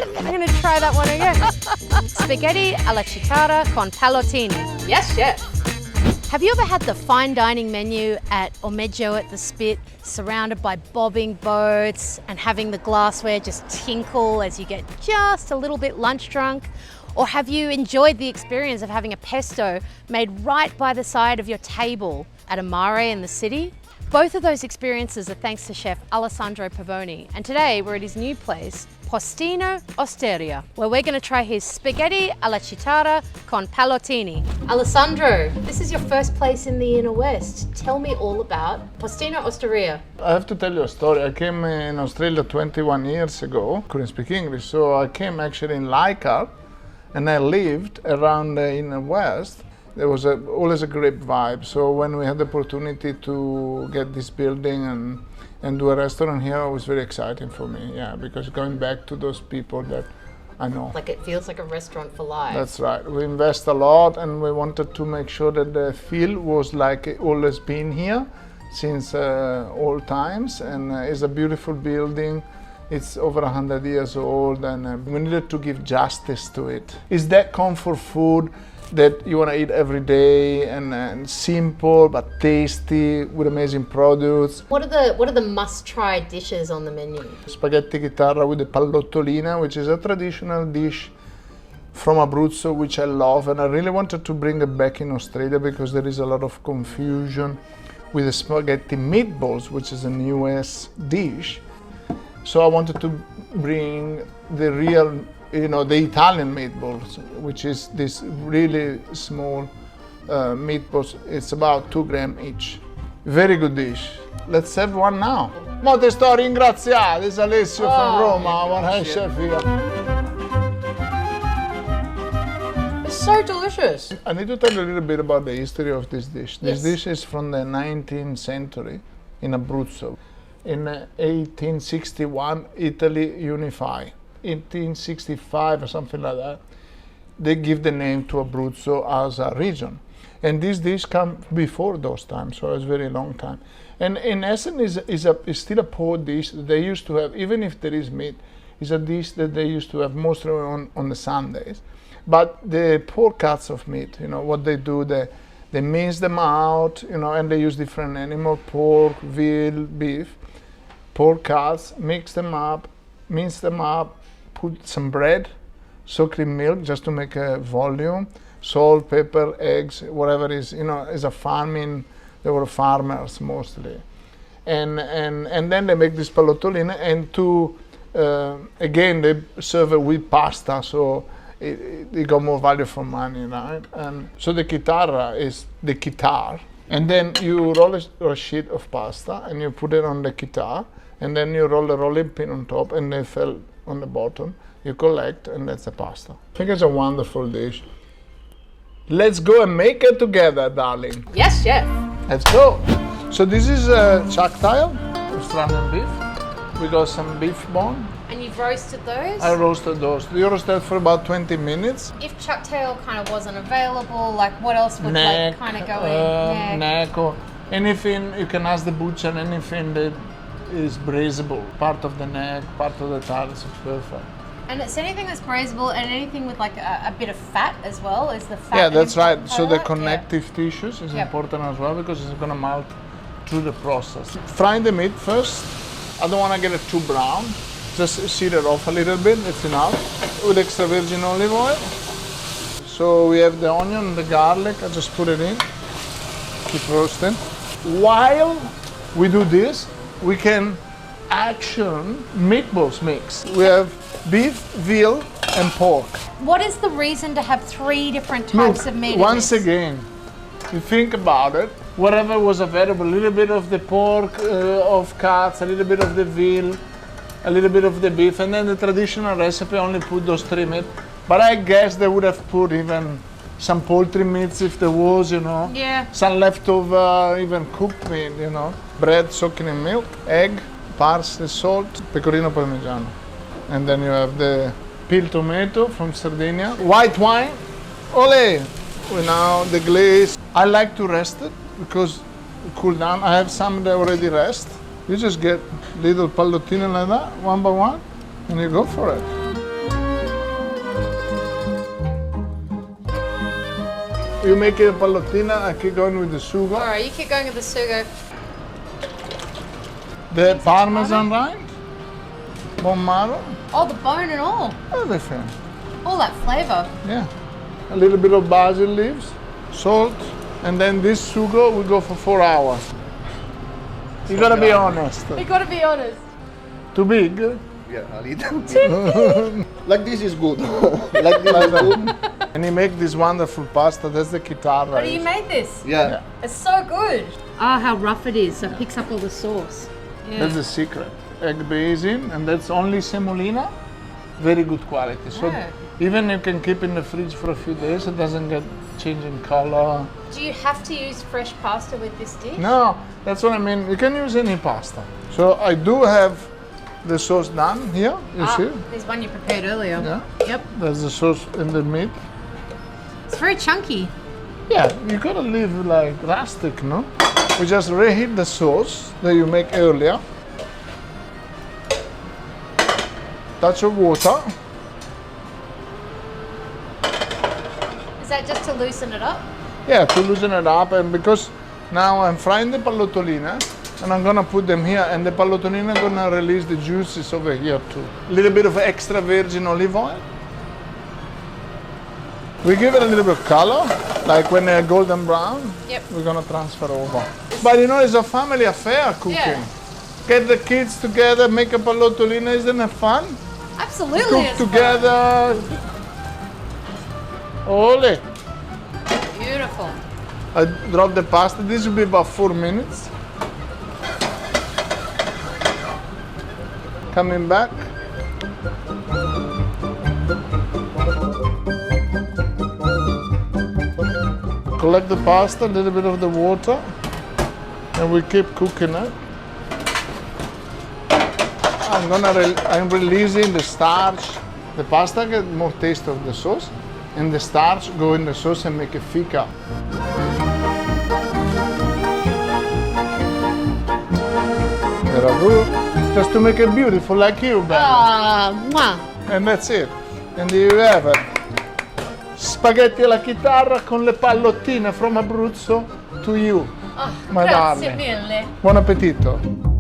I'm going to try that one again. Spaghetti alla chitarra con pallottine. Yes, chef. Have you ever had the fine dining menu at Ormeggio at the Spit, surrounded by bobbing boats and having the glassware just tinkle as you get just a little bit lunch drunk? Or have you enjoyed the experience of having a pesto made right by the side of your table at a mare in the city? Both of those experiences are thanks to chef Alessandro Pavoni, and today we're at his new place, Postino Osteria, where we're going to try his spaghetti alla chitarra con pallottine. Alessandro, this is your first place in the Inner West. Tell me all about Postino Osteria. I have to tell you a story. I came in Australia 21 years ago, couldn't speak English, so I came actually in Leichhardt, and I lived around the Inner West. There was always a great vibe. So when we had the opportunity to get this building and do a restaurant here, it was very exciting for me. Yeah, because going back to those people that I know. Like it feels like a restaurant for life. That's right. We invest a lot, and we wanted to make sure that the feel was like it always been here since old times. And it's a beautiful building. It's over 100 years old, and we needed to give justice to it. It's that comfort food that you want to eat every day, and simple but tasty with amazing products. What are the must-try dishes on the menu? Spaghetti Chitarra with the Pallottine, which is a traditional dish from Abruzzo, which I love, and I really wanted to bring it back in Australia because there is a lot of confusion with the spaghetti meatballs, which is an US dish. So I wanted to bring the real, the Italian meatballs, which is this really small meatballs. It's about 2 grams each. Very good dish. Let's have one now. Mo te sto a ringraziare, this is Alessio from Roma, our head chef here. It's so delicious. I need to tell you a little bit about the history of this dish. This dish is from the 19th century in Abruzzo. In 1861, Italy unified. 1865 or something like that, they give the name to Abruzzo as a region. And this dish came before those times, so it's a very long time. And in essence, is still a pork dish that they used to have, even if there is meat. It's a dish that they used to have mostly on the Sundays. But the pork cuts of meat, what they do, they mince them out, and they use different animal, pork, veal, beef, pork cuts, mix them up, mince them up, put some bread, soaked in milk just to make a volume, salt, pepper, eggs, whatever is, is a farming, they were farmers mostly. And then they make this pallottine, and again, they serve it with pasta, so it got more value for money, right? And so the chitarra is the guitar, and then you roll a sheet of pasta and you put it on the guitar, and then you roll the rolling pin on top, and they fell on the bottom. You collect, and that's the pasta. I think it's a wonderful dish. Let's go and make it together, darling. Yes, chef. Let's go. So this is chuck tail, Australian beef. We got some beef bone. And you've roasted those? I roasted those. You roast that for about 20 minutes. If chuck tail kind of wasn't available, like what else would Neck, kind of go in? Neck or anything, you can ask the butcher, anything that is braisable. Part of the neck, part of the tail is perfect. And it's anything that's braisable and anything with like a bit of fat as well. Is the fat? Yeah, that's right. So the that? connective tissues is important as well because it's going to melt through the process. Fry the meat first. I don't want to get it too brown. Just sear it off a little bit, it's enough. With extra virgin olive oil. So we have the onion and the garlic. I just put it in. Keep roasting. While we do this, we can action meatballs mix. We have beef, veal, and pork. What is the reason to have 3 different types of meat? Once again, you think about it, whatever was available, a little bit of the pork of cuts, a little bit of the veal, a little bit of the beef, and then the traditional recipe only put those 3 meat. But I guess they would have put even some poultry meats if there was, Yeah. some leftover, even cooked meat, bread soaking in milk, egg, parsley, salt, pecorino parmigiano. And then you have the peeled tomato from Sardinia, white wine, ole! Now the glaze. I like to rest it because it cool down. I have some that already rest. You just get little pallottine like that, one by one, and you go for it. You make a pallottine, I keep going with the sugo. All right, you keep going with the sugo. The parmesan rind, bone marrow, Oh, the bone and all. everything. All that flavour. Yeah. A little bit of basil leaves, salt, and then this sugo will go for 4 hours. You gotta be honest. We gotta be honest. Too big? Yeah, I'll eat them. Like this is good. Like this is good. And you make this wonderful pasta, that's the chitarra. But you made this. Yeah. It's so good. Oh, how rough it is. So it picks up all the sauce. Yeah. That's the secret. Egg basin, and that's only semolina. Very good quality. So Yeah. even you can keep in the fridge for a few days, it doesn't get changing color. Do you have to use fresh pasta with this dish? No, that's what I mean. You can use any pasta. So I do have the sauce done here, you see? There's one you prepared earlier. Yeah. Yep. There's the sauce in the meat. It's very chunky. Yeah, you gotta live like rustic, no? We just reheat the sauce that you make earlier. Touch of water. Is that just to loosen it up? Yeah, to loosen it up, and because now I'm frying the pallottoline and I'm gonna put them here, and the pallottoline are gonna release the juices over here too. A little bit of extra virgin olive oil. We give it a little bit of color, like when they're golden brown. Yep. We're gonna transfer over. But you know, it's a family affair cooking. Yeah. Get the kids together, make a pallottoline, isn't it fun? Absolutely. Cook it's together. Ole. fun. Beautiful. I drop the pasta. This will be about 4 minutes. Coming back. Collect the pasta, a little bit of the water, and we keep cooking it. I'm releasing the starch. The pasta get more taste of the sauce, and the starch go in the sauce and make it thicker. Very good. Just to make it beautiful like you, Ben. Mwah. And that's it. And there you have it. Spaghetti alla chitarra con le pallottine from Abruzzo to you, my darling. Grazie mille. Buon appetito.